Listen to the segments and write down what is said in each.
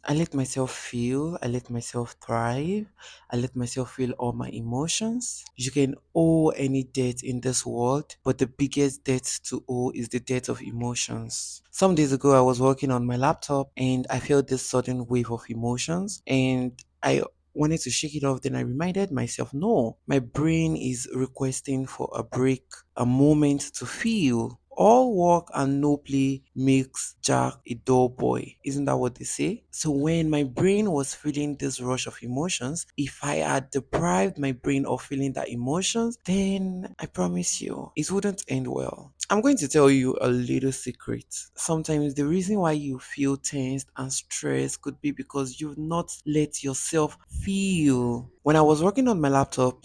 I let myself feel, I let myself thrive, I let myself feel all my emotions. You can owe any debt in this world, but the biggest debt to owe is the debt of emotions. Some days ago, I was working on my laptop and I felt this sudden wave of emotions, and I wanted to shake it off. Then I reminded myself, no, my brain is requesting for a break, a moment to feel. All work and no play makes Jack a dull boy. Isn't that what they say? So when my brain was feeling this rush of emotions, if I had deprived my brain of feeling that emotions, then I promise you it wouldn't end well. I'm going to tell you a little secret. Sometimes the reason why you feel tensed and stressed could be because you've not let yourself feel. When I was working on my laptop,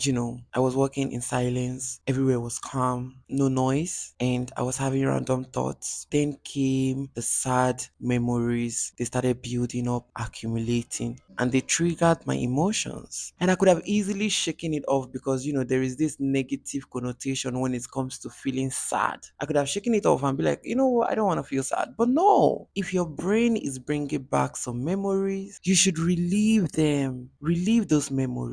I was working in silence. Everywhere was calm, no noise, and I was having random thoughts. Then came the sad memories. They started building up, accumulating, and they triggered my emotions. And I could have easily shaken it off because, there is this negative connotation when it comes to feeling sad. I could have shaken it off and be like, you know what, I don't want to feel sad. But no, if your brain is bringing back some memories, you should relieve them, relieve those memories.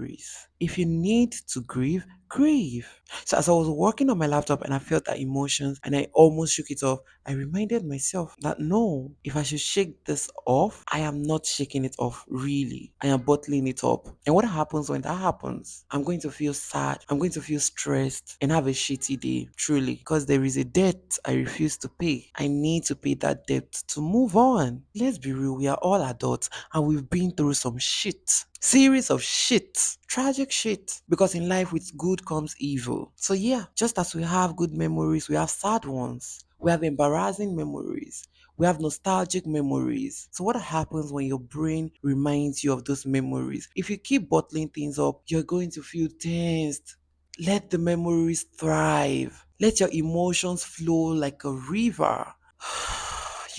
If you need to grieve, grieve. So as I was working on my laptop and I felt that emotions and I almost shook it off, I reminded myself that no, if I should shake this off, I am not shaking it off really. I am bottling it up. And what happens when that happens? I'm going to feel sad. I'm going to feel stressed and have a shitty day, truly. Because there is a debt I refuse to pay. I need to pay that debt to move on. Let's be real, we are all adults and we've been through some shit. Series of shit, tragic shit, because in life with good comes evil. So yeah, just as we have good memories, we have sad ones, we have embarrassing memories, we have nostalgic memories. So what happens when your brain reminds you of those memories? If you keep bottling things up, you're going to feel tensed. Let the memories thrive. Let your emotions flow like a river.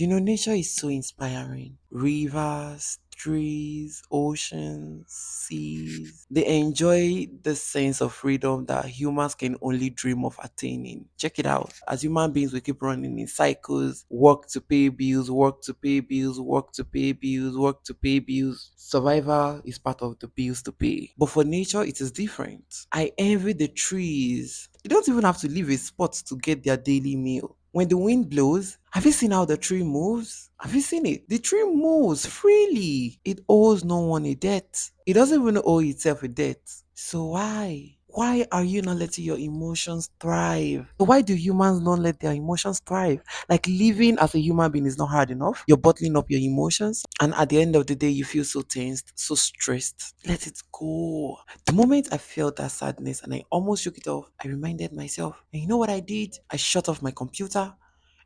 Nature is so inspiring. Rivers, trees, oceans, seas. They enjoy the sense of freedom that humans can only dream of attaining. Check it out. As human beings, we keep running in cycles, work to pay bills, work to pay bills, work to pay bills, work to pay bills. Survival is part of the bills to pay. But for nature, it is different. I envy the trees. You don't even have to leave a spot to get their daily meal. When the wind blows, have you seen how the tree moves? Have you seen it? The tree moves freely. It owes no one a debt. It doesn't even owe itself a debt. So why? Why are you not letting your emotions thrive? Why do humans not let their emotions thrive? Like living as a human being is not hard enough. You're bottling up your emotions, and at the end of the day, you feel so tensed, so stressed. Let it go. The moment I felt that sadness and I almost shook it off, I reminded myself, and you know what I did? I shut off my computer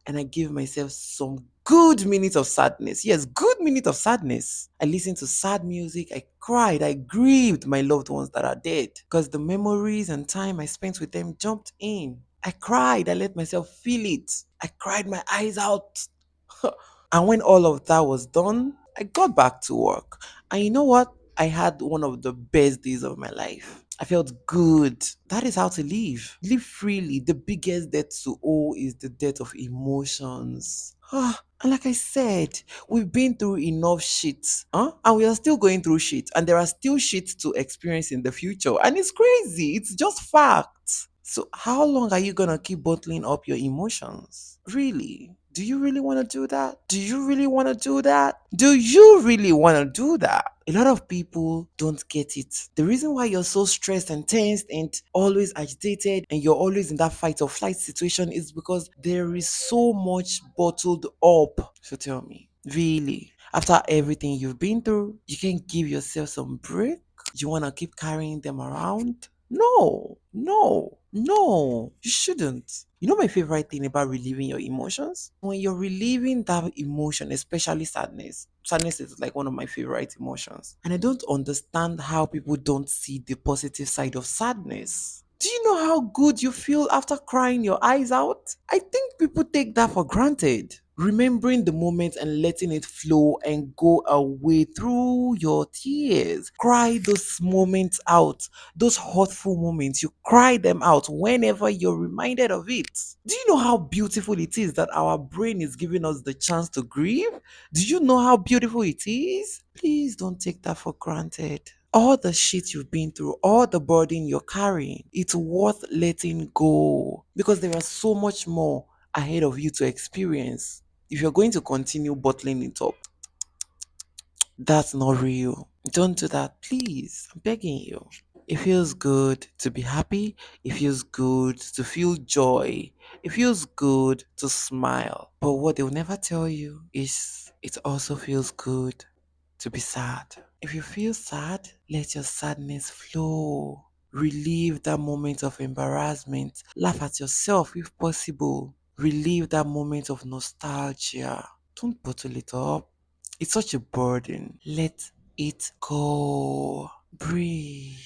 and I gave myself some good minutes of sadness. Yes, good minutes of sadness. I listened to sad music. I cried. I grieved my loved ones that are dead because the memories and time I spent with them jumped in. I cried. I let myself feel it. I cried my eyes out. And when all of that was done, I got back to work. And you know what? I had one of the best days of my life. I felt good. That is how to live. Live freely. The biggest debt to owe is the debt of emotions. And like I said, we've been through enough shit, huh? And we are still going through shit, and there are still shit to experience in the future. And it's crazy. It's just facts. So, how long are you gonna keep bottling up your emotions? Really? Do you really want to do that? Do you really want to do that? Do you really want to do that? A lot of people don't get it. The reason why you're so stressed and tensed and always agitated and you're always in that fight or flight situation is because there is so much bottled up. So tell me, really, after everything you've been through, you can give yourself some break? You want to keep carrying them around? No, no, no, you shouldn't. You know my favorite thing about relieving your emotions? When you're relieving that emotion, especially sadness. Sadness is like one of my favorite emotions. And I don't understand how people don't see the positive side of sadness. Do you know how good you feel after crying your eyes out? I think people take that for granted. remembering the moment and letting it flow and go away through your tears. Cry those moments out, those hurtful moments. You cry them out whenever you're reminded of it. Do you know how beautiful it is that our brain is giving us the chance to grieve? Do you know how beautiful it is? Please don't take that for granted. All the shit you've been through, all the burden you're carrying, it's worth letting go because there is so much more ahead of you to experience. If you're going to continue bottling it up, that's not real. Don't do that, please. I'm begging you. It feels good to be happy. It feels good to feel joy. It feels good to smile. But what they'll never tell you is it also feels good to be sad. If you feel sad, let your sadness flow. Relieve that moment of embarrassment. Laugh at yourself if possible. Relieve that moment of nostalgia. Don't bottle it up. It's such a burden. Let it go. Breathe.